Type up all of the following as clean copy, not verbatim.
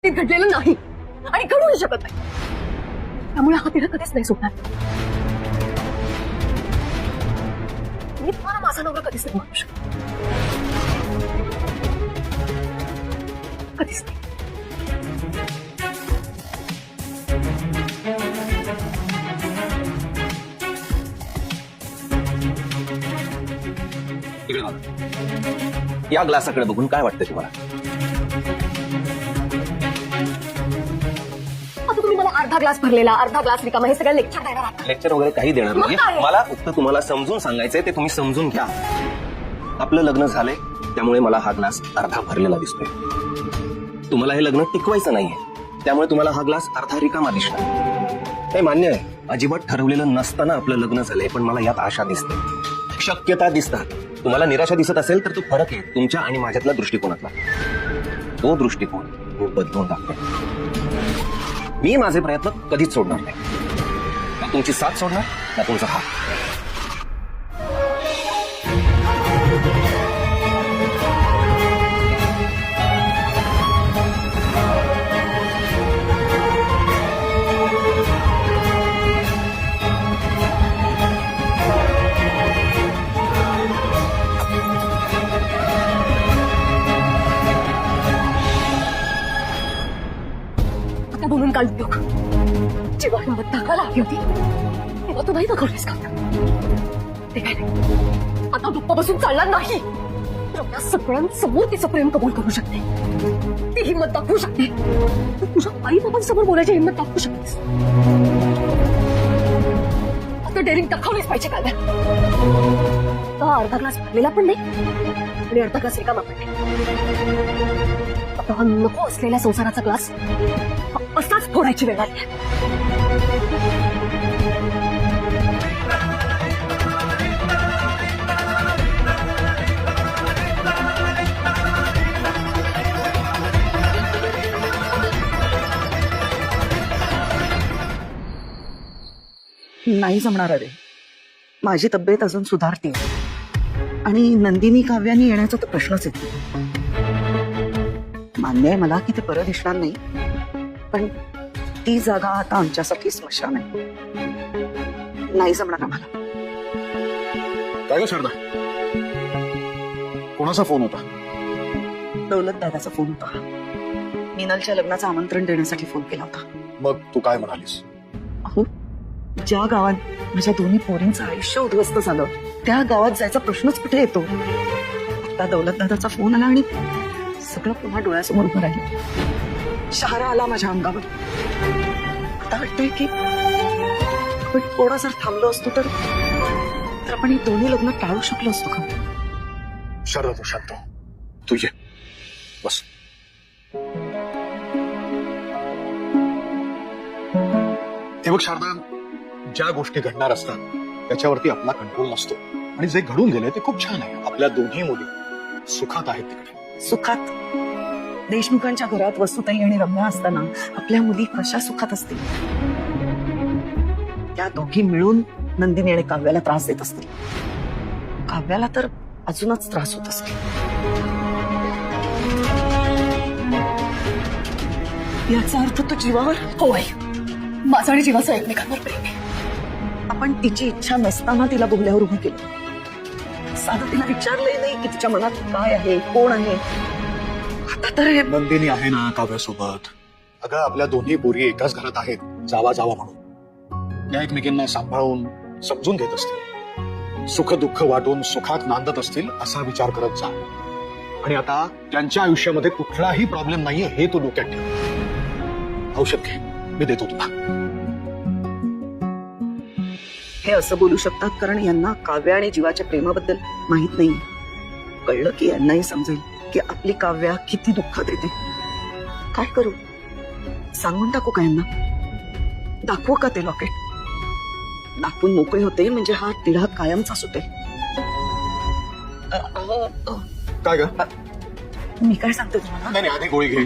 ते घडलेलं नाही आणि घडूही शकत नाही. त्यामुळे हा तिला कधीच नाही सोडणार. मी तुम्हाला माझा नवरा कधीच नाही म्हणू शकत. कधीच नाही. इकडे बघा. या ग्लासाकडे बघून काय वाटतंय तुम्हाला? आता तुम्ही मला अर्धा ग्लास भरलेला अर्धा ग्लास रिकामा हे सगळं लेक्चर देणार आहात. लेक्चर वगैरे काही देणार नाही. मग काय? मला फक्त तुम्हाला समजून सांगायचंय, ते तुम्ही समजून घ्या. आपलं लग्न झालंय त्यामुळे मला हा ग्लास अर्धा भरलेला दिसतोय. तुम्हाला हे लग्न टिकवायचं नाहीये त्यामुळे तुम्हाला हा ग्लास अर्धा रिकामा दिसणार. हे मान्य आहे, अजिबात ठरवलेलं नसताना आपलं लग्न झालंय, पण मला यात आशा दिसते, शक्यता दिसतात. तुम्हाला निराशा दिसत असेल तर तो फरक आहे तुमच्या आणि माझ्यातला दृष्टिकोनातला. तो दृष्टिकोन मी बदलून टाकतोय. मी माझे प्रयत्न कधीच सोडणार नाही. ना तुमची साथ सोडणार ना तुमचा हात. आता बोलून काय उपयोग? जेव्हा हिंमत दाखवायला हवी होती तेव्हा तू नाही दाखवलीस का? ते काय नाही, आता दुप्प बसून चालणार नाही. रम्या सगळ्यांसमोर तिचं प्रेम कबूल करू शकते, ती हिंमत दाखवू शकते. तू तुझ्या आई बाबांसमोर बोलायची हिंमत दाखवू शकतेस. आता डेअरिंग दाखवलीच पाहिजे. काय आता अर्धा ग्लास भरलेला पण नाही आणि अर्धा ग्लास रिकामा पण नाही. आता हा नको असलेल्या संसाराचा ग्लास असाच फोडायची वेळ आली आहे. नाही जमणार अरे. माझी तब्येत अजून सुधारते आणि नंदिनी काव्याने येण्याचा तर प्रश्नच येतो. मान्य आहे मला की ते परत दिसणार नाही, पण ती जागा आता आमच्यासाठी स्मशान आहे. नाही जमणार आम्हाला. काय ग शारदा, कोणाचा फोन होता? दौलत दादाचा फोन होता. मिनलच्या लग्नाचं आमंत्रण देण्यासाठी फोन केला होता. मग तू काय म्हणालीस? अहो, ज्या गावात माझ्या दोन्ही पोरींचं आयुष्य उद्ध्वस्त झालं त्या गावात जायचा प्रश्नच कुठे येतो. आता दौलत दादाचा फोन आला आणि सगळं पुन्हा डोळ्यासमोर उभं राहिलं. शहारा आला माझ्या अंगावर. आता वाटतंय की आपण थोडं जर थांबलो असतो तर आपण ही दोन्ही लग्न टाळू शकलो असतो का? शारदा तू शांत हो. तू ये बस. हे बघ शारदा, ज्या गोष्टी घडणार असतात त्याच्यावरती आपला कंट्रोल नसतो आणि जे घडून गेले ते खूप छान आहे. आपल्या दोन्ही मुली सुखात आहेत तिकडे. सुखात? देशमुखांच्या घरात वसुताई आणि रम्या असताना आपल्या मुली कशा सुखात असतील? त्या दोघी मिळून नंदिनी आणि काव्याला त्रास देत असतील. काव्याला तर अजूनच त्रास होत असेल. याचा अर्थ तो जीवावर? हो आई, माझं आणि जीवाचं एकमेकांवर प्रेम आहे. आपण तिची इच्छा नसताना तिला बोगल्यावर उभं केलं. साधं तिला विचारलंही नाही की तिच्या मनात काय आहे, कोण आहे. आता तर हे नंदिनी आहे ना काव्यासोबत. अगं आपल्या दोन्ही पोरी एकाच घरात आहेत, जावा जावा म्हणून. त्या एकमेकींना सांभाळून समजून घेत असतील, सुख दुःख वाटून सुखात नांदत असतील असा विचार करत जा. आणि आता त्यांच्या आयुष्यामध्ये कुठलाही प्रॉब्लेम नाहीये हे तू डोक्यात ठेव. औषध घे, मी देतो तुला. हे असं बोलू शकतात कारण यांना काव्य आणि जीवाच्या प्रेमाबद्दल माहित नाही. कळलं की यांनाही समजेल की आपली काव्या किती दुःखात येते. काय करू? सांगून टाकू का यांना? दाखवू का ते लॉकेट? दाखवून मोकळे होते म्हणजे हा तिढा कायमचा सुटेल. काय ग? मी काय सांगते तुम्हाला? नाही आधी गोळी घे.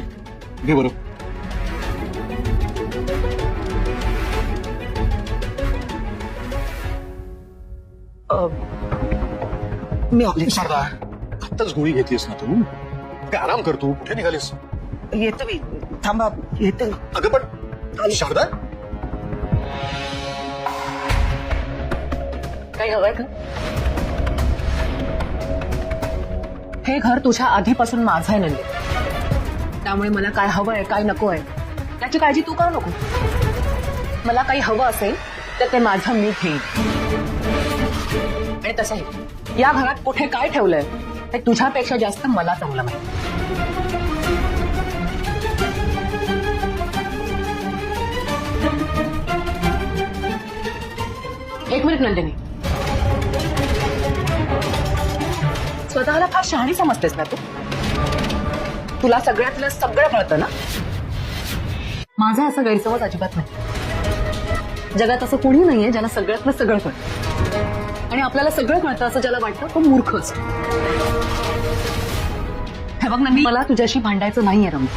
घे बरं. मी आले. शारदा, आत्ताच गोळी घेतलीस ना तू? काय आराम कर तू. कुठे निघालीस? येतो मी. थांबा येते. अगं पण शारदा, काही हवंय का? हे घर तुझ्या आधीपासून माझं आहे नंदी, त्यामुळे मला काय हवंय काय नको आहे त्याची काळजी तू करू नको. मला काही हवं असेल तर ते माझं मी घेईन. आणि तसंही या घरात कुठे काय ठेवलंय हे तुझ्यापेक्षा जास्त मला चांगलं माहिती. एक मिनिट नंदिनी, स्वतःला फार शहाणी समजतेस ना तू? तुला सगळ्यातलं सगळं कळतं ना? माझा असा गैरसमज अजिबात नाही. जगात असं कोणी नाहीये ज्याला सगळ्यातलं सगळं कळतं, आणि आपल्याला सगळं कळतं असं ज्याला वाटतं तो मूर्ख असतो. हे बघ नंदिनी, मला तुझ्याशी भांडायचं नाहीये रम्या.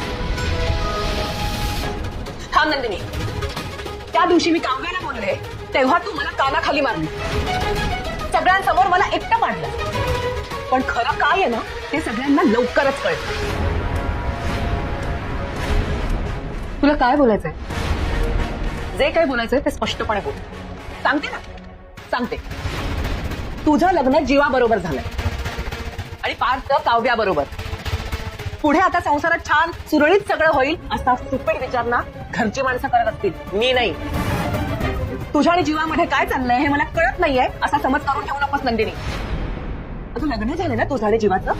हा नंदिनी, त्या दिवशी मी काव्याला बोलले तेव्हा तू मला कानाखाली मारली, सगळ्यांसमोर मला एकटं पाडलं. पण खरं काय आहे ना ते सगळ्यांना लवकरच कळतं. तुला काय बोलायचंय? जे काय बोलायचंय ते स्पष्टपणे बोल. सांगते ना, सांगते. तुझं लग्न जीवाबरोबर झालंय आणि पार्थचं काव्याबरोबर. पुढे आता संसारात छान सुरळीत सगळं होईल असा सुपेट विचार ना घरची माणसं करत असतील, मी नाही. तुझ्या आणि जीवामध्ये काय चाललंय हे मला कळत नाहीये असा समज करून ठेवू नकोस नंदिनी. तू लग्न झालं ना तुझ्या आणि जीवाचं,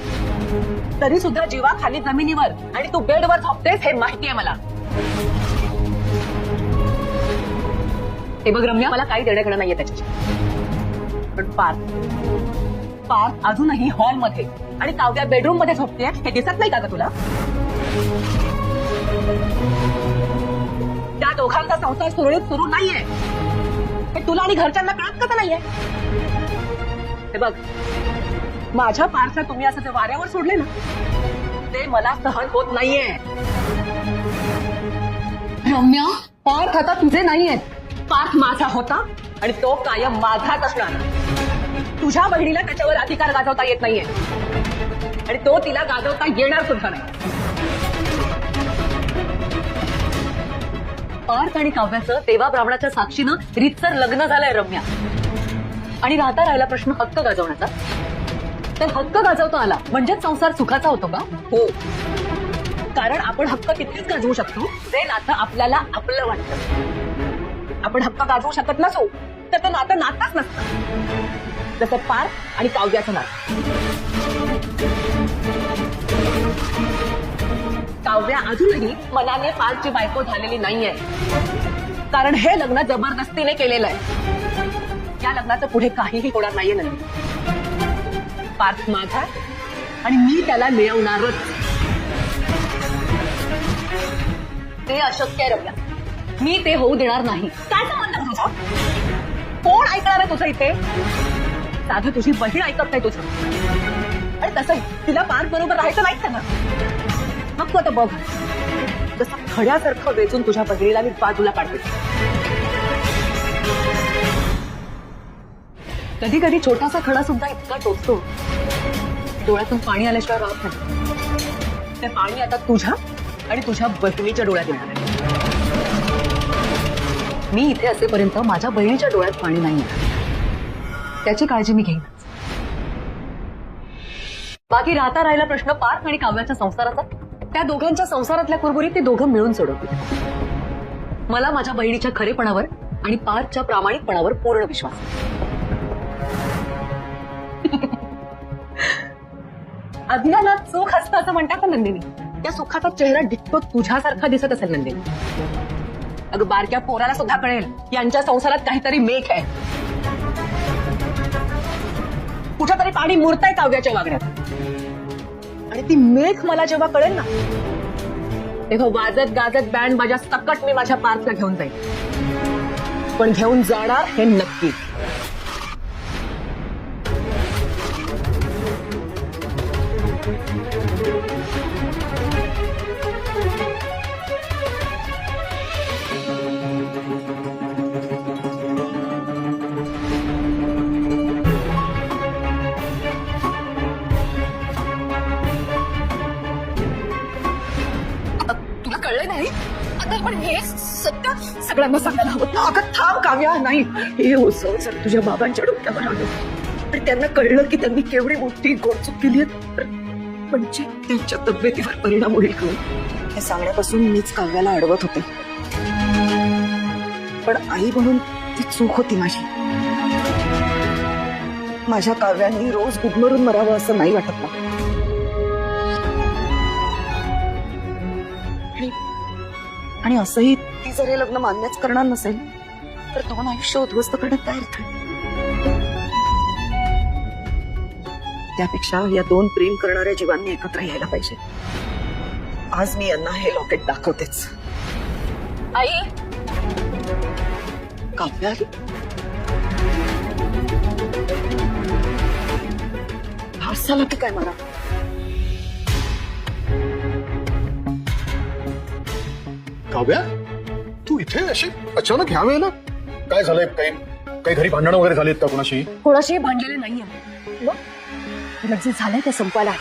तरी सुद्धा जीवा खाली जमिनीवर आणि तू बेडवर झोपतेस हे माहिती आहे मला. हे बघ रम्या, मला काही देणं घेणं नाहीये त्याच्याशी. पण पार्थ अजूनही हॉलमध्ये आणि काव्या बेडरूम मध्ये झोपते हे दिसत नाही का ग तुला? त्या दोघांचा संसार सुरळीत सुरू नाहीये हे तुला आणि घरच्यांना कळत कसं नाहीये? हे बघ, माझ्या पार्थला तुम्ही असं जे वाऱ्यावर सोडले ना ते मला सहन होत नाहीये. रम्या, पार्थ आता तुझे नाहीयेत. पार्थ माझा होता आणि तो कायम माझाच असणार. तुझ्या बहिणीला त्याच्यावर अधिकार गाजवता येत नाहीये आणि तो तिला गाजवता येणार सुद्धा नाही. पार्थ आणि काव्याचं देवा ब्राह्मणाच्या साक्षीनं रीतसर लग्न झालंय रम्या. आणि राहता राहिला प्रश्न हक्क गाजवण्याचा. तर हक्क गाजवता आला म्हणजेच संसार सुखाचा होतो का? हो, कारण आपण हक्क तितकेच गाजवू शकतो जे नातं आपल्याला आपलं वाटतं. आपण हक्क गाजवू शकत नसू तर ते नातं नातच नसतं, जसं पार्थ आणि काव्याचं नातं. काव्या अजूनही मनाने पार्थची बायको झालेली नाहीये, कारण हे लग्न जबरदस्तीने केलेलं आहे. या लग्नाचं पुढे काहीही होणार नाहीये नंदिनी. पार्थ माझा आणि मी त्याला मिळवणारच. ते अशक्य आहे रम्या, मी ते होऊ देणार नाही. काय संबंध तुझा? कोण ऐकणार आहे तुझं इथे? साधं तुझी बहीण ऐकत नाही तुझं. आणि तसंही तिला पार्थ बरोबर राहायचं नाहीच ना. मग तू आता बघ, जसं खड्यासारखं वेचून तुझ्या बहिणीला मी बाजूला काढते. कधी कधी छोटासा खडा सुद्धा इतका टोचतो डोळ्यातून पाणी आल्याशिवाय राहत नाही. ते पाणी आता तुझ्या आणि तुझ्या बहिणीच्या डोळ्यात येणार आहे. मी इथे असेपर्यंत माझ्या बहिणीच्या डोळ्यात पाणी नाही येणार, त्याची काळजी मी घेईन. बाकी राहता राहिला प्रश्न पार्थ आणि काव्याच्या संसाराचा. त्या दोघांच्या संसारातल्या कुरबुरीत ते दोघं मिळून सोडवतील. मला माझ्या बहिणीच्या खरेपणावर आणि पार्थच्या प्रामाणिकपणावर पूर्ण विश्वास आहे. अज्ञानात सुख असतं असं म्हणतात ना नंदिनी. त्या सुखाचा चेहरा डिट्टो तुझ्यासारखा दिसत असेल नंदिनी. अगं बारक्या पोराला सुद्धा कळेल यांच्या संसारात काहीतरी मेघ आहे. कुठेतरी पाणी मुरतंय काव्याच्या वागण्यात. आणि ती मेघ मला जेव्हा कळेल ना तेव्हा वाजत गाजत बँड माझ्या सकट मी माझ्या पार्थला घेऊन जाईल. पण घेऊन जाणार हे नक्की. तुला कळलं नाही? आता पण हे सत्य सगळ्यांना सांगायला हवं. अगं थांब काव्या, नाही हे ओझं जर तुझ्या बाबांच्या डोक्यावर आलं आणि त्यांना कळलं की त्यांनी केवढी मोठी गोडचूक केली आहे, तर म्हणजे त्यांच्या तब्येतीवर परिणाम होईल का? हे सांगण्यापासून मीच काव्याला अडवत होते, पण आई म्हणून ती चूक होती माझी. माझ्या काव्याने रोज गुदमरून मरावं असं नाही वाटत मला. आणि असंही ती जर हे लग्न मान्यच करणार नसेल तर दोन आयुष्य उद्ध्वस्त करण्यात काय अर्थ आहे? त्यापेक्षा या दोन प्रेम करणाऱ्या जीवांनी एकत्र यायला पाहिजे. आज मी यांना हे लॉकेट दाखवतेच. आई काव्या आली? भास झाला की काय मला? काव्या, तू इथे अशी अचानक ह्या वेळेला काय झालंय? काही घरी भांडणं वगैरे झालीत का कोणाशी? कोणाशी भांडलेले नाहीये. मग जे झालंय ते संपवायला आहे.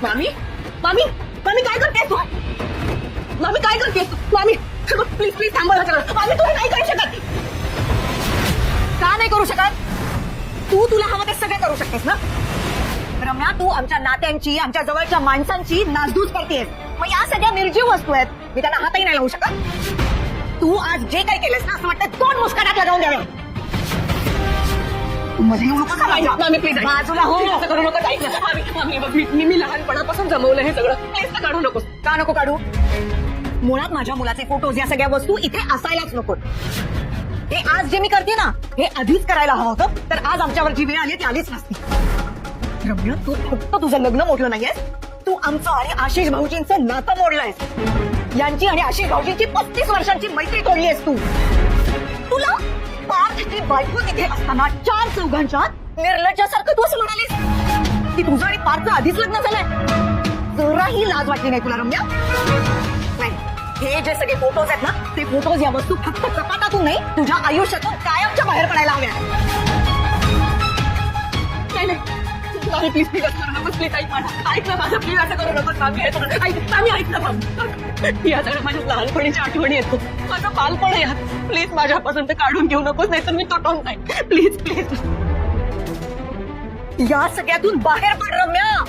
मामी मामी मामी काय करतेस तू? मामी काय करतेस तू? मामी प्लीज प्लीज थांबा सगळं. मामी तू हे नाही करू शकत. का नाही करू शकत? तू तुला हवं ते सगळे करू शकतेस ना. रम्या, तू आमच्या नात्यांची, आमच्या जवळच्या माणसांची नासधूस करतेस. मग या सगळ्या निर्जीव वस्तू आहेत, मी त्यांना हातही नाही लावू शकत. तू आज जे काही केलंस ना, असं वाटतं दोन मुस्कानात लगावून द्यावे. मध्ये येऊ नका माझ्या. मामी प्लीज बाजूला हो. असं करू नका. ऐक ना मामी, मी लहानपणापासून जमवलं हे सगळं. प्लीज काढू नकोस. का नको काढू? मुळात माझ्या मुलाचे फोटोज, या सगळ्या वस्तू इथे असायलाच नको. हे आज जे मी करते ना, हे आधीच करायला हवं होतं, तर आज आमच्यावर जी वेळ आली ती आलीच नसती. रम्या, तू फक्त तुझं लग्न मोडलं नाहीयेस, तू आमचं आणि आशिष भाऊजींचं नातं मोडलंयस. यांची आणि आशिष भाऊजींची 35 वर्षांची मैत्री तोडलीयस तू. तुला पार्थची बायको तिथे असताना 4 चौघांच्या निर्लज्जासारखं तू असं म्हणालीस की तुझं आणि पार्थचं आधीच लग्न झालंय. जराही लाज वाटली नाही तुला रम्या? नाही, हे जे सगळे फोटोज आहेत ना, ते फोटोज, या वस्तू फक्त कपाटातून नाही, तुझ्या आयुष्यातून कायमच्या बाहेर पडायला हव्या. नाही नाही प्लीज प्लीज असं करू नकोस. प्लीज ऐक ना माझं. प्लीज असं करू नकोस. आम्ही ऐक ना. या सगळ्या माझ्या लहानपणीच्या आठवणी येतो. माझं बालपण आहे यात. प्लीज माझ्यापासून ते काढून घेऊ नकोस, नाही तर मी तुटून नाही. प्लीज प्लीज या सगळ्यातून बाहेर पड रम्या.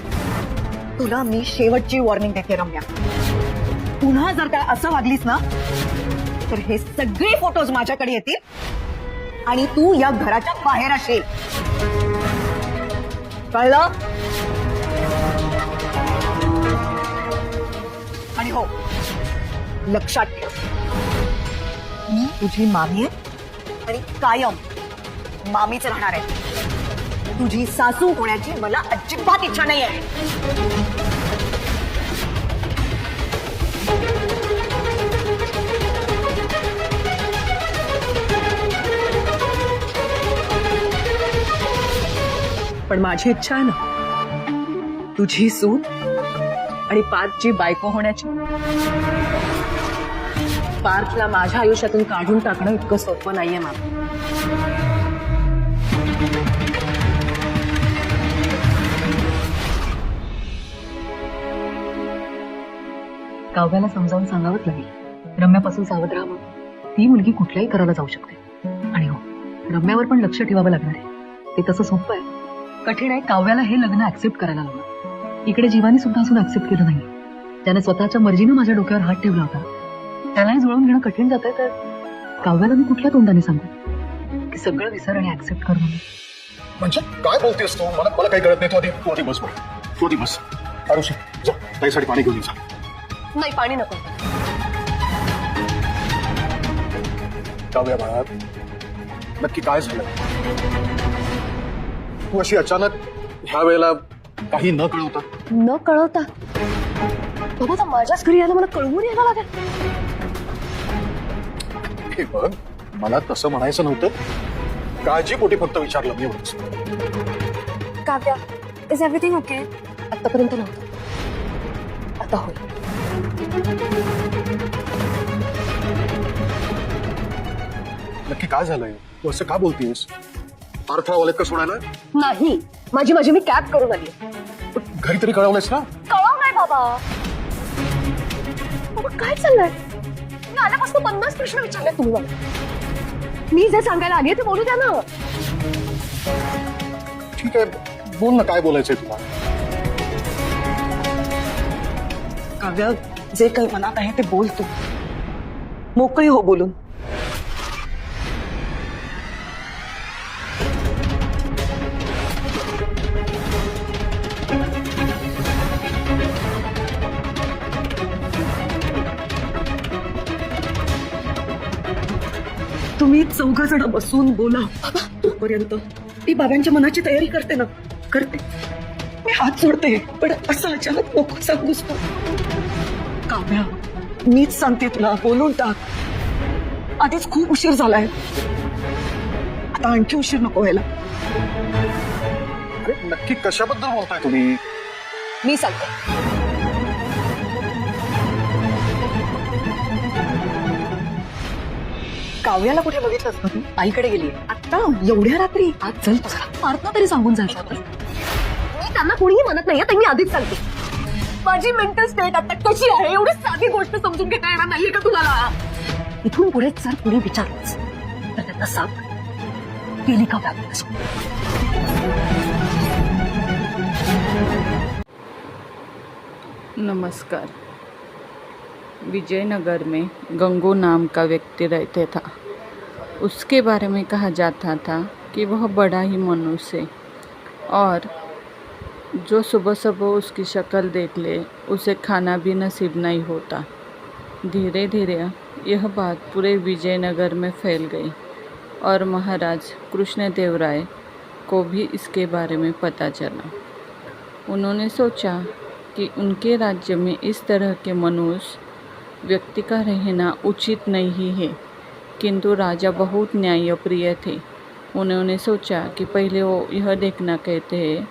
तुला मी शेवटची वॉर्निंग देते रम्या. पुन्हा जर काय असं वागलीस ना, तर हे सगळे फोटोज माझ्याकडे येतील आणि तू या घराच्या बाहेर असेल. कळलं? आणि हो, लक्षात ठेव, मी तुझी मामी आहे आणि कायम मामीच राहणार आहे. तुझी सासू होण्याची मला अजिबात इच्छा नाही आहे. पण माझी इच्छा आहे ना, तुझी सून आणि पार्थची बायको होण्याची. पार्थला माझ्या आयुष्यातून काढून टाकणं इतकं सोपं नाहीये मला. काव्याला समजावून सांगावंच लागेल, रम्यापासून सावध राहावं. ती मुलगी कुठल्याही करायला जाऊ शकते. आणि हो, रम्यावर पण लक्ष ठेवावं लागणार आहे. ते तसं सोपं आहे, कठीण आहे. काव्याला हे लग्न ऍक्सेप्ट करायला हवं. इकडे जीवानी सुद्धा अजून ऍक्सेप्ट केलं नाही. त्याने स्वतःच्या मर्जीनं माझ्या डोक्यावर हात ठेवला होता. त्यालाही जुळवून घेणं कठीण जातंय. तर काव्याला मी कुठल्या तोंडाने सांगू की सगळं विसर आणि ऍक्सेप्ट कर म्हणून? म्हणजे काय बोलतेस तू? मला काही कळत नाही. तू आधी बस. तू आधी बस. आरुषी, जा ताईसाठी पाणी घेऊन ये. नाही, पाणी नको. काव्या बाळा, नक्की काय झालं? तू अशी अचानक ह्या वेळेला काही न कळवता बाबा, तर माझ्याच घरी यायला मला कळवून यायला लागेल. हे बघ, मला तसं म्हणायचं नव्हतं. काळजीपोटी फक्त विचारलं मी एवढंच. Kavya, is everything okay? आतापर्यंत नव्हतं, आता होईल. नक्की काय झालंय? तू असं का बोलतेस? पार्थवालेत का सोडायला? नाही, माझी मी कॅब करून आली. घरी तरी कळवलंयस ना? कळव नाही बाबा. बाबा काय चाललंय? मी आल्यापासून 50 प्रश्न विचारले तुम्ही मला. मी जे सांगायला आली ते बोलू द्या ना. ठीक आहे, बोल ना, काय बोलायचंय तुला? काव्या, जे काही मनात आहे ते बोल तू. मोकळी हो बोलून. तुम्ही 4 जण बसून बोला. तोपर्यंत ती बाबांच्या मनाची तयारी करते ना. करते. मी हात जोडते, पण असं अचानक नको सांगूस तू. काव्या, मीच सांगते तुला, बोलून टाक. आधीच खूप उशीर झालाय, आता आणखी उशीर नको व्हायला. अरे नक्की कशाबद्दल बोलताय तुम्ही? मी सांगते. काव्याला कुठे बघितलंस का तू? आईकडे गेली. आता एवढ्या रात्री? आज चल तुझा पार्थला तरी सांगून जायचं होतं. मी त्यांना कोणीही म्हणत नाही, तर मी आधीच सांगते. माझी मेंटल स्टेट आता कशी आहे एवढी साधी गोष्ट समजून घेता येणार नाहीये का तुम्हाला? इथून पुढे जर कोणी विचारलंच तर त्यांना सांग, गेली का व्यापार. नमस्कार। विजयनगर में गंगू नाम का व्यक्ति रहते था। उसके बारे में कहा जाता था कि वह बड़ा ही मनुष्य है और जो सुबह सुबह उसकी शक्ल देख ले उसे खाना भी नसीब नहीं होता। धीरे धीरे यह बात पूरे विजयनगर में फैल गई और महाराज कृष्णदेवराय को भी इसके बारे में पता चला। उन्होंने सोचा कि उनके राज्य में इस तरह के मनुष्य व्यक्ति का रहना उचित नहीं है, किंतु राजा बहुत न्यायप्रिय थे। उन्होंने सोचा कि पहले वो यह देखना कहते हैं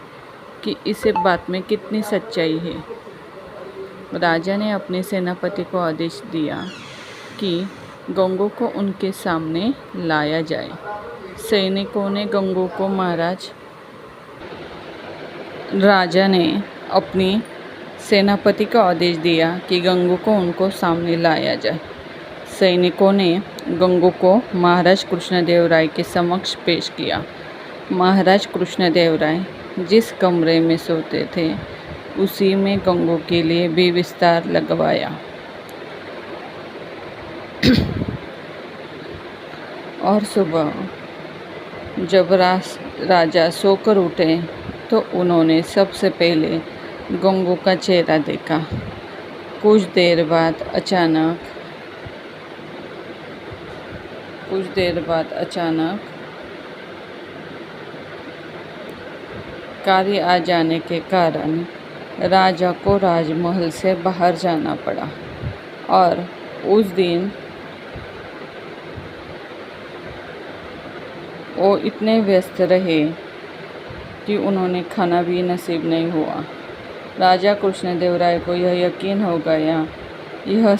कि इस बात में कितनी सच्चाई है। राजा ने अपने सेनापति को आदेश दिया कि गंगू को उनके सामने लाया जाए। सैनिकों ने गंगू को राजा ने अपनी सेनापति को आदेश दिया कि गंगू को उनको सामने लाया जाए। सैनिकों ने गंगू को महाराज कृष्णदेवराय के समक्ष पेश किया। महाराज कृष्णदेवराय जिस कमरे में सोते थे उसी में गंगू के लिए भी बिस्तर लगवाया और सुबह जब राजा सोकर उठे तो उन्होंने सबसे पहले गंगू का चेहरा देखा। कुछ देर बाद अचानक कार्य आ जाने के कारण राजा को राजमहल से बाहर जाना पड़ा और उस दिन वो इतने व्यस्त रहे कि उन्होंने खाना भी नसीब नहीं हुआ। राजा कृष्णदेवराय को यह यकीन हो गया यह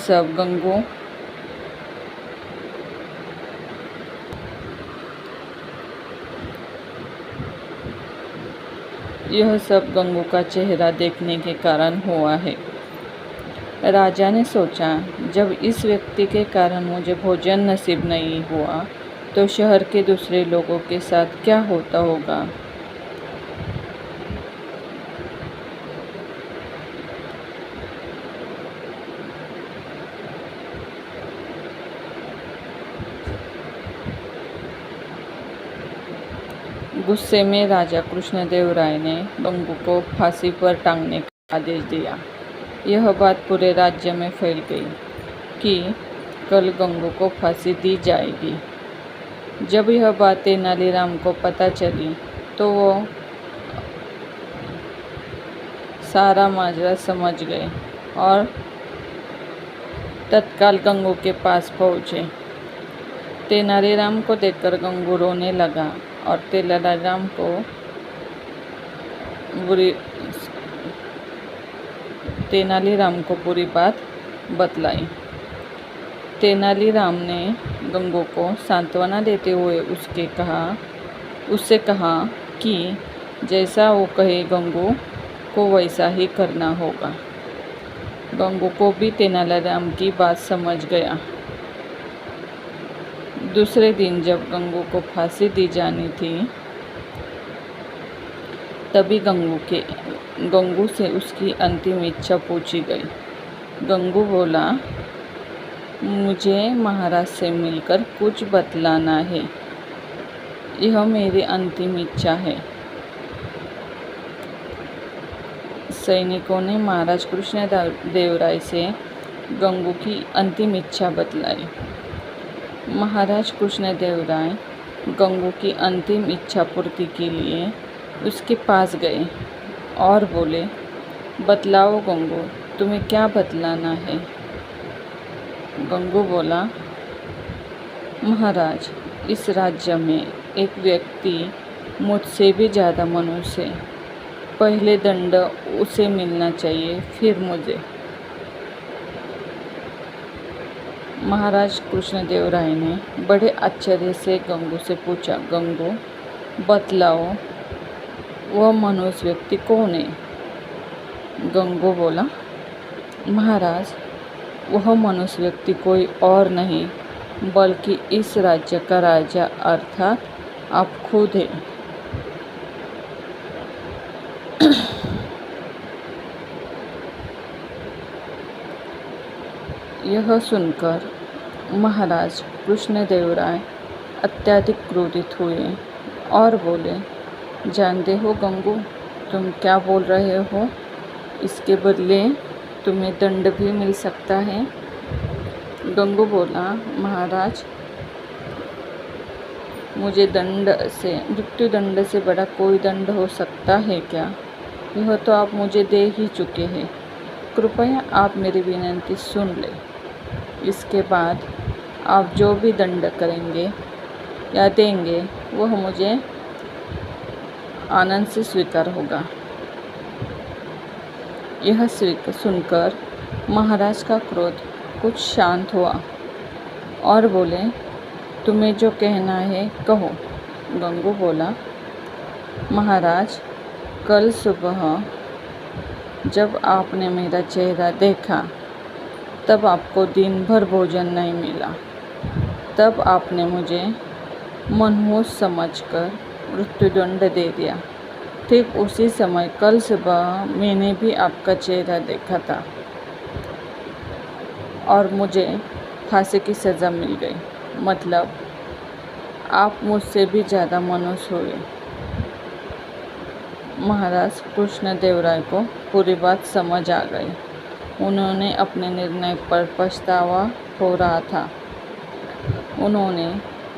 सब गंगू का चेहरा देखने के कारण हुआ है। राजा ने सोचा जब इस व्यक्ति के कारण मुझे भोजन नसीब नहीं हुआ तो शहर के दूसरे लोगों के साथ क्या होता होगा। गुस्से में राजा कृष्णदेवराय ने गंगू को फांसी पर टांगने का आदेश दिया। यह बात पूरे राज्य में फैल गई कि कल गंगू को फांसी दी जाएगी। जब यह बात तेनालीराम को पता चली तो वो सारा माजरा समझ गए और तत्काल गंगू के पास पहुँचे। तेनालीराम को देखकर गंगू रोने लगा और तेनालीराम को पूरी बात बतलाई। तेनालीराम ने गंगू को सांत्वना देते हुए उसके कहा उससे कहा कि जैसा वो कहे गंगू को वैसा ही करना होगा। गंगू को भी तेनालीराम की बात समझ गया। दूसरे दिन जब गंगू को फांसी दी जानी थी तभी गंगू से उसकी अंतिम इच्छा पूछी गई। गंगू बोला, मुझे महाराज से मिलकर कुछ बतलाना है, यह मेरी अंतिम इच्छा है। सैनिकों ने महाराज कृष्णदेवराय से गंगू की अंतिम इच्छा बतलाई। महाराज कृष्णदेवराय गंगू की अंतिम इच्छा पूर्ति के लिए उसके पास गए और बोले, बतलाओ गंगू, तुम्हें क्या बतलाना है? गंगू बोला, महाराज, इस राज्य में एक व्यक्ति मुझसे भी ज़्यादा मनुष्य है। पहले दंड उसे मिलना चाहिए, फिर मुझे। महाराज कृष्णदेवराय ने बड़े आश्चर्य से गंगू से पूछा, गंगू, बतलाओ वह मनुष्य व्यक्ति कौन है? गंगू बोला, महाराज, वह मनुष्य व्यक्ति कोई और नहीं बल्कि इस राज्य का राजा अर्थात आप खुद हैं। यह सुनकर महाराज कृष्णदेवराय अत्यधिक क्रोधित हुए और बोले, जानते हो गंगू, तुम क्या बोल रहे हो? इसके बदले तुम्हें दंड भी मिल सकता है। गंगू बोला, महाराज, मुझे मृत्यु दंड से बड़ा कोई दंड हो सकता है क्या? यह तो आप मुझे दे ही चुके हैं। कृपया आप मेरी विनती सुन लें। इसके बाद आप जो भी दंड करेंगे या देंगे वह मुझे आनंद से स्वीकार होगा। यह सुनकर महाराज का क्रोध कुछ शांत हुआ और बोले, तुम्हें जो कहना है कहो। गंगू बोला, महाराज, कल सुबह जब आपने मेरा चेहरा देखा तब आपको दिन भर भोजन नहीं मिला। तब आपने मुझे मनहूस समझकर मृत्युदंड दे दिया। ठीक उसी समय कल सुबह मैंने भी आपका चेहरा देखा था और मुझे फांसी की सज़ा मिल गई। मतलब आप मुझसे भी ज़्यादा मनुष्य हुए। महाराज कृष्णदेवराय को पूरी बात समझ आ गई। उन्होंने अपने निर्णय पर पछतावा हो रहा था। उन्होंने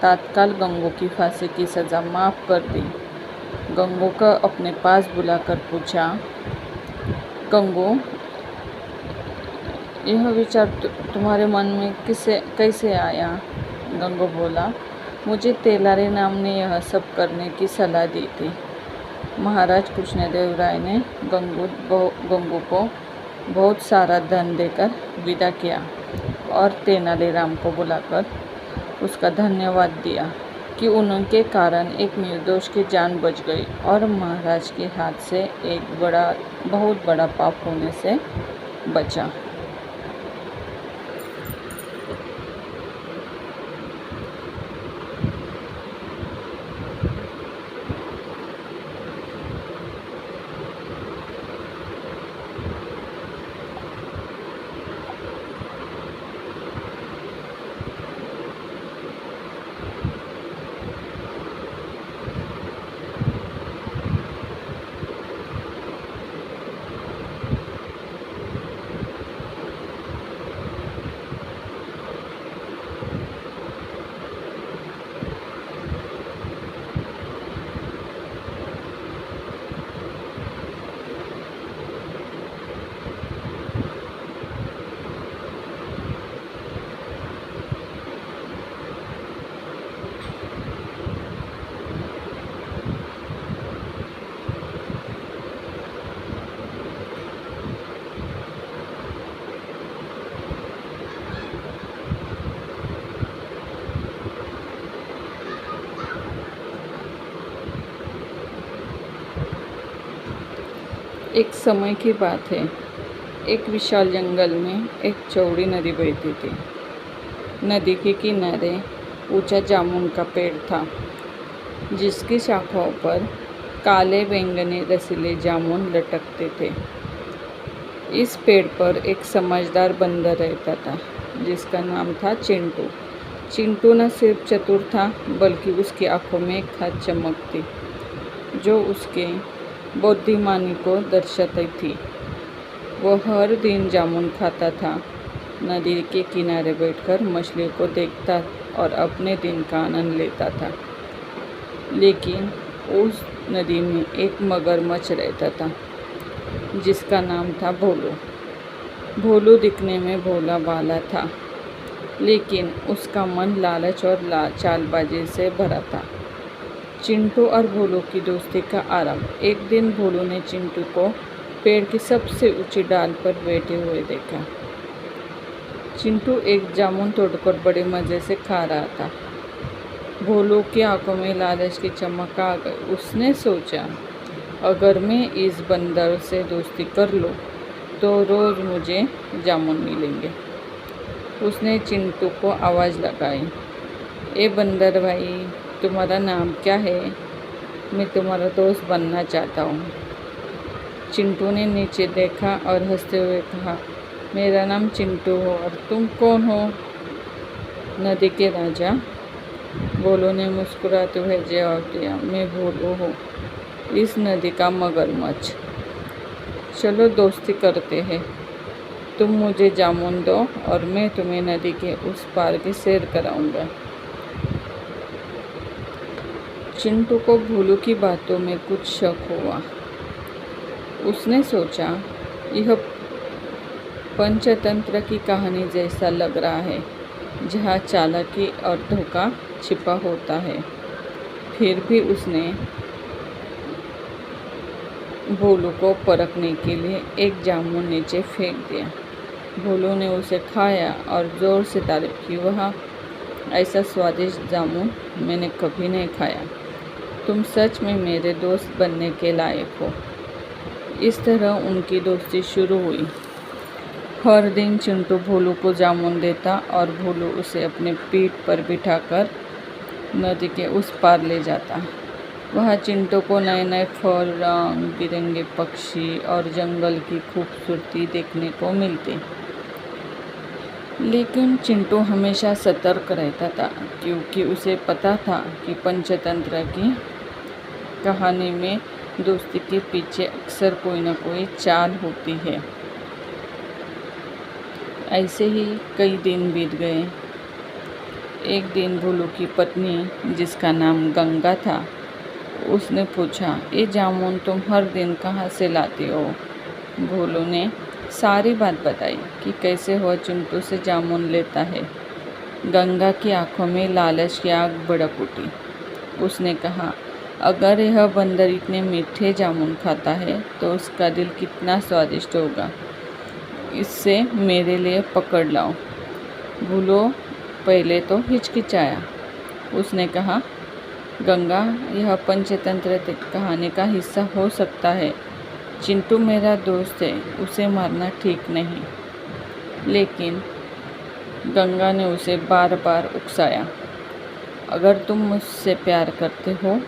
तत्काल गंगू की फांसी की सज़ा माफ़ कर दी। गंगू को अपने पास बुलाकर पूछा, गंगू, यह विचार तुम्हारे मन में कैसे आया? गंगू बोला, मुझे तेलारीराम ने यह सब करने की सलाह दी थी। महाराज कृष्णदेवराय ने गंगू को बहुत सारा धन देकर विदा किया और तेनालीराम को बुलाकर उसका धन्यवाद दिया कि उनके कारण एक निर्दोष की जान बच गई और महाराज के हाथ से एक बहुत बड़ा पाप होने से बचा। एक समय की बात है। एक विशाल जंगल में एक चौड़ी नदी बहती थी। नदी के किनारे ऊंचा जामुन का पेड़ था, जिसकी शाखाओं पर काले बैंगनी रसीले जामुन लटकते थे। इस पेड़ पर एक समझदार बंदर रहता था, जिसका नाम था चिंटू। चिंटू न सिर्फ चतुर था, बल्कि उसकी आंखों में एक खास चमक थी, जो उसके बुद्धिमानी को दर्शाती थी। वह हर दिन जामुन खाता था, नदी के किनारे बैठकर मछलियों को देखता और अपने दिन का आनंद लेता था। लेकिन उस नदी में एक मगरमच्छ रहता था, जिसका नाम था भोलू। भोलू दिखने में भोला भाला था, लेकिन उसका मन लालच और चालबाजी से भरा था। चिंटू और भोलू की दोस्ती का आरंभ। एक दिन भोलू ने चिंटू को पेड़ की सबसे ऊंची डाल पर बैठे हुए देखा। चिंटू एक जामुन तोड़कर बड़े मज़े से खा रहा था। भोलू की आंखों में लालच की चमक आ गई। उसने सोचा, अगर मैं इस बंदर से दोस्ती कर लूँ तो रोज़ मुझे जामुन मिलेंगे। उसने चिंटू को आवाज़ लगाई, ए बंदर भाई, तुम्हारा नाम क्या है? मैं तुम्हारा दोस्त बनना चाहता हूँ। चिंटू ने नीचे देखा और हंसते हुए कहा, मेरा नाम चिंटू हो और तुम कौन हो? नदी के राजा। भोलू ने मुस्कुराते हुए जवाब दिया, मैं भोलू हूँ, इस नदी का मगरमच्छ। चलो दोस्ती करते हैं। तुम मुझे जामुन दो और मैं तुम्हें नदी के उस पार की सैर कराऊंगा। चिंटू को भोलू की बातों में कुछ शक हुआ। उसने सोचा, यह पंचतंत्र की कहानी जैसा लग रहा है, जहाँ चालाकी और धोखा छिपा होता है। फिर भी उसने भोलू को परखने के लिए एक जामुन नीचे फेंक दिया। भोलू ने उसे खाया और ज़ोर से तारीफ की, वह ऐसा स्वादिष्ट जामुन मैंने कभी नहीं खाया। तुम सच में मेरे दोस्त बनने के लायक हो। इस तरह उनकी दोस्ती शुरू हुई। हर दिन चिंटू भोलू को जामुन देता और भोलू उसे अपने पीठ पर बिठाकर नदी के उस पार ले जाता। वहाँ चिंटू को नए नए फल, रंग बिरंगे पक्षी और जंगल की खूबसूरती देखने को मिलती। लेकिन चिंटू हमेशा सतर्क रहता था, क्योंकि उसे पता था कि पंचतंत्र की कहानी में दोस्ती के पीछे अक्सर कोई न कोई चाल होती है। ऐसे ही कई दिन बीत गए। एक दिन भोलू की पत्नी, जिसका नाम गंगा था, उसने पूछा, ये जामुन तुम हर दिन कहाँ से लाते हो? भोलू ने सारी बात बताई कि कैसे वह चिंटू से जामुन लेता है। गंगा की आंखों में लालच की आग भड़क उठी। उसने कहा, अगर यह बंदर इतने मीठे जामुन खाता है तो उसका दिल कितना स्वादिष्ट होगा। इससे मेरे लिए पकड़ लाओ। भोलू पहले तो हिचकिचाया। उसने कहा, गंगा, यह पंचतंत्र कहानी का हिस्सा हो सकता है। चिंटू मेरा दोस्त है, उसे मारना ठीक नहीं। लेकिन गंगा ने उसे बार बार उकसाया, अगर तुम मुझसे प्यार करते हो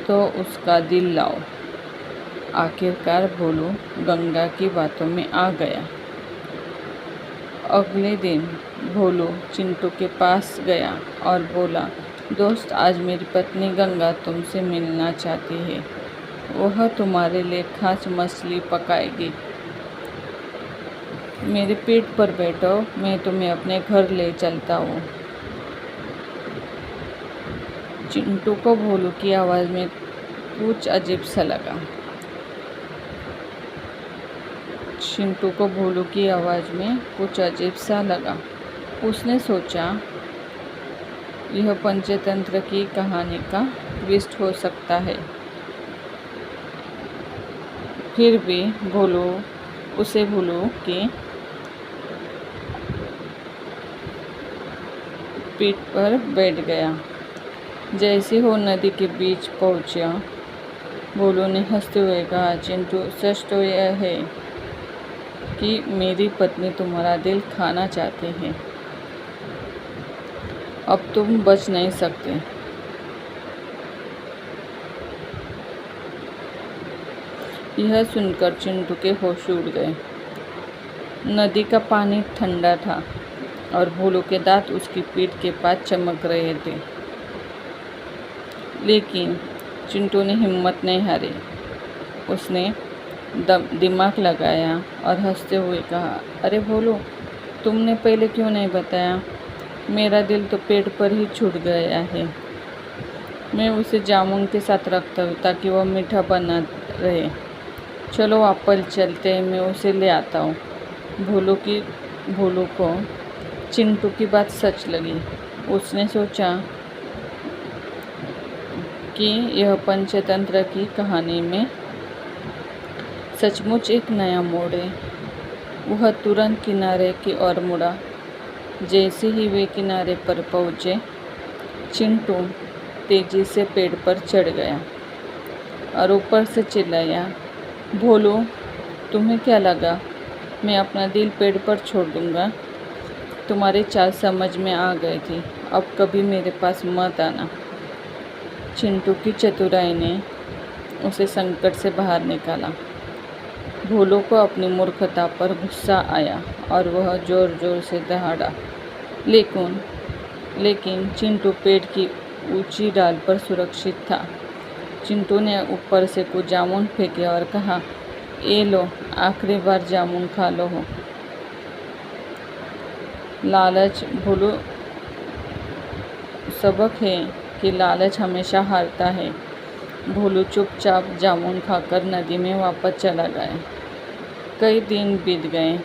तो उसका दिल लाओ। आखिरकार भोलू गंगा की बातों में आ गया। अगले दिन भोलू चिंटू के पास गया और बोला, दोस्त, आज मेरी पत्नी गंगा तुमसे मिलना चाहती है। वह तुम्हारे लिए खास मछली पकाएगी। मेरे पीठ पर बैठो, मैं तुम्हें अपने घर ले चलता हूँ। चिंटू को भोलू की आवाज़ में कुछ अजीब सा लगा। चिंटू को भोलू की आवाज़ में कुछ अजीब सा लगा। उसने सोचा, यह पंचतंत्र की कहानी का ट्विस्ट हो सकता है। फिर भी भोलू की पीठ पर बैठ गया। जैसे वो नदी के बीच पहुंचा, भोलू ने हंसते हुए कहा, चिंटू सच तो यह है कि मेरी पत्नी तुम्हारा दिल खाना चाहती है। अब तुम बच नहीं सकते। यह सुनकर चिंटू के होश उड़ गए। नदी का पानी ठंडा था और भोलू के दांत उसकी पीठ के पास चमक रहे थे। लेकिन चिंटू ने हिम्मत नहीं हारी। उसने दिमाग लगाया और हंसते हुए कहा, अरे भोलू, तुमने पहले क्यों नहीं बताया? मेरा दिल तो पेट पर ही छूट गया है। मैं उसे जामुन के साथ रखता हूँ ताकि वह मीठा बना रहे। चलो वापस चलते हैं, मैं उसे ले आता हूँ। भोलू को चिंटू की बात सच लगी। उसने सोचा कि यह पंचतंत्र की कहानी में सचमुच एक नया मोड़ है। वह तुरंत किनारे की ओर मुड़ा। जैसे ही वे किनारे पर पहुँचे, चिंटू तेजी से पेड़ पर चढ़ गया और ऊपर से चिल्लाया, भोलू, तुम्हें क्या लगा मैं अपना दिल पेड़ पर छोड़ दूंगा? तुम्हारी चाल समझ में आ गई थी, अब कभी मेरे पास मत आना। चिंटू की चतुराई ने उसे संकट से बाहर निकाला। भोलू को अपनी मूर्खता पर गुस्सा आया और वह जोर जोर से दहाड़ा। लेकिन चिंटू पेड़ की ऊंची डाल पर सुरक्षित था। चिंटू ने ऊपर से कुछ जामुन फेंके और कहा, ये लो, आखिरी बार जामुन खा लो हो। लालच भोलू सबक है कि लालच हमेशा हारता है। भोलू चुपचाप जामुन खाकर नदी में वापस चला गया। कई दिन बीत गए।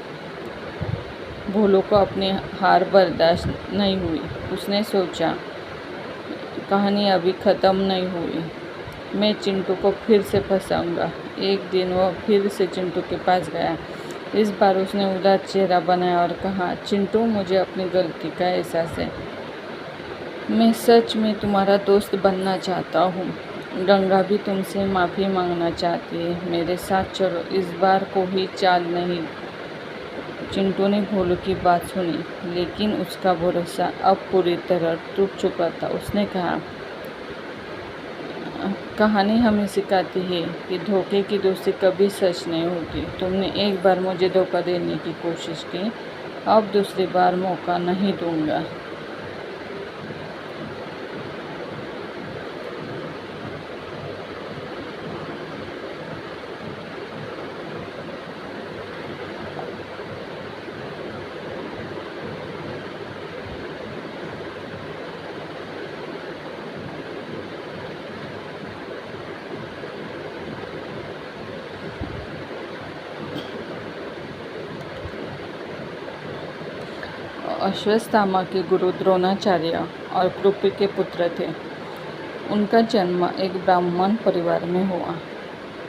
भोलू को अपनी हार बर्दाश्त नहीं हुई। उसने सोचा, कहानी अभी ख़त्म नहीं हुई, मैं चिंटू को फिर से फंसाऊंगा। एक दिन वह फिर से चिंटू के पास गया। इस बार उसने उदास चेहरा बनाया और कहा, चिंटू, मुझे अपनी गलती का एहसास है। मैं सच में तुम्हारा दोस्त बनना चाहता हूँ। गंगा भी तुमसे माफ़ी मांगना चाहती है। मेरे साथ चलो, इस बार कोई चाल नहीं। चिंटू ने भोलू की बात सुनी, लेकिन उसका भरोसा अब पूरी तरह टूट चुका था। उसने कहा, कहानी हमें सिखाती है कि धोखे की दोस्ती कभी सच नहीं होती। तुमने एक बार मुझे धोखा देने की कोशिश की, अब दूसरी बार मौका नहीं दूंगा। अश्वत्थामा के गुरु द्रोणाचार्य और कृपि के पुत्र थे। उनका जन्म एक ब्राह्मण परिवार में हुआ,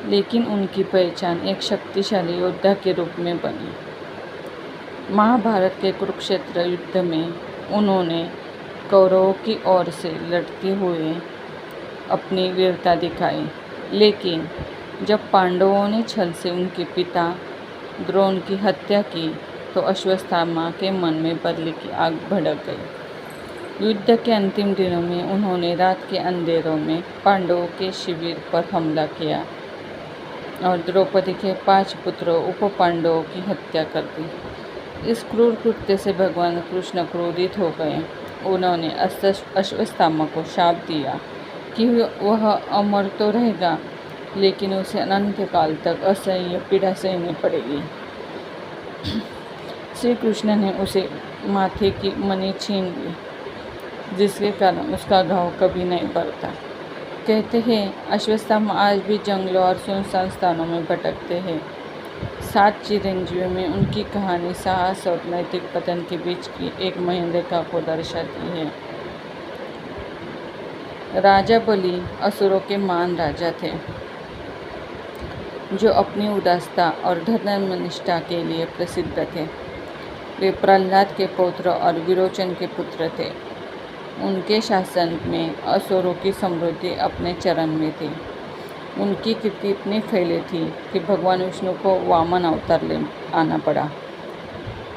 लेकिन उनकी पहचान एक शक्तिशाली योद्धा के रूप में बनी। महाभारत के कुरुक्षेत्र युद्ध में उन्होंने कौरवों की ओर से लड़ते हुए अपनी वीरता दिखाई। लेकिन जब पांडवों ने छल से उनके पिता द्रोण की हत्या की, तो अश्वत्थामा के मन में बदले की आग भड़क गई। युद्ध के अंतिम दिनों में उन्होंने रात के अंधेरों में पांडवों के शिविर पर हमला किया और द्रौपदी के 5 पुत्रों उप पांडवों की हत्या कर दी। इस क्रूर कृत्य से भगवान कृष्ण क्रोधित हो गए। उन्होंने अश्वत्थामा को शाप दिया कि वह अमर तो रहेगा, लेकिन उसे अनंत काल तक असह्य पीड़ा सहनी पड़ेगी। श्री कृष्ण ने उसे माथे की मणि छीन ली, जिसके कारण उसका घाव कभी नहीं भरता। कहते हैं, अश्वत्थामा आज भी जंगलों और सुनसान स्थानों में भटकते हैं। 7 चिरंजीवियों में उनकी कहानी साहस और नैतिक पतन के बीच की एक महीन रेखा को दर्शाती है। राजा बलि असुरों के महान राजा थे, जो अपनी उदारता और धर्मनिष्ठा के लिए प्रसिद्ध थे। वे प्रहलाद के पौत्र और विरोचन के पुत्र थे। उनके शासन में असुरों की समृद्धि अपने चरम में थी। उनकी कीर्ति इतनी फैली थी कि भगवान विष्णु को वामन अवतार ले आना पड़ा।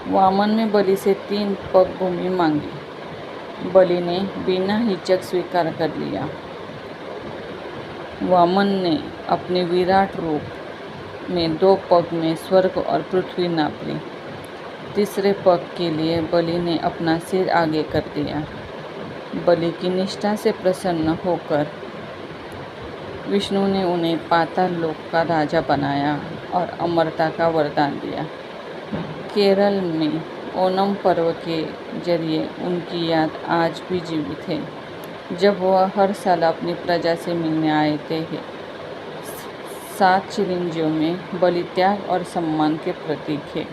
वामन ने बलि से 3 पग भूमि मांगी। बलि ने बिना हिचक स्वीकार कर लिया। वामन ने अपने विराट रूप में 2 पग में स्वर्ग और पृथ्वी नाप ली। तीसरे पग के लिए बलि ने अपना सिर आगे कर दिया। बलि की निष्ठा से प्रसन्न होकर विष्णु ने उन्हें पाताल लोक का राजा बनाया और अमरता का वरदान दिया। केरल में ओणम पर्व के जरिए उनकी याद आज भी जीवित है, जब वह हर साल अपनी प्रजा से मिलने आए थे। 7 चिरंजीवियों में बलि त्याग और सम्मान के प्रतीक है।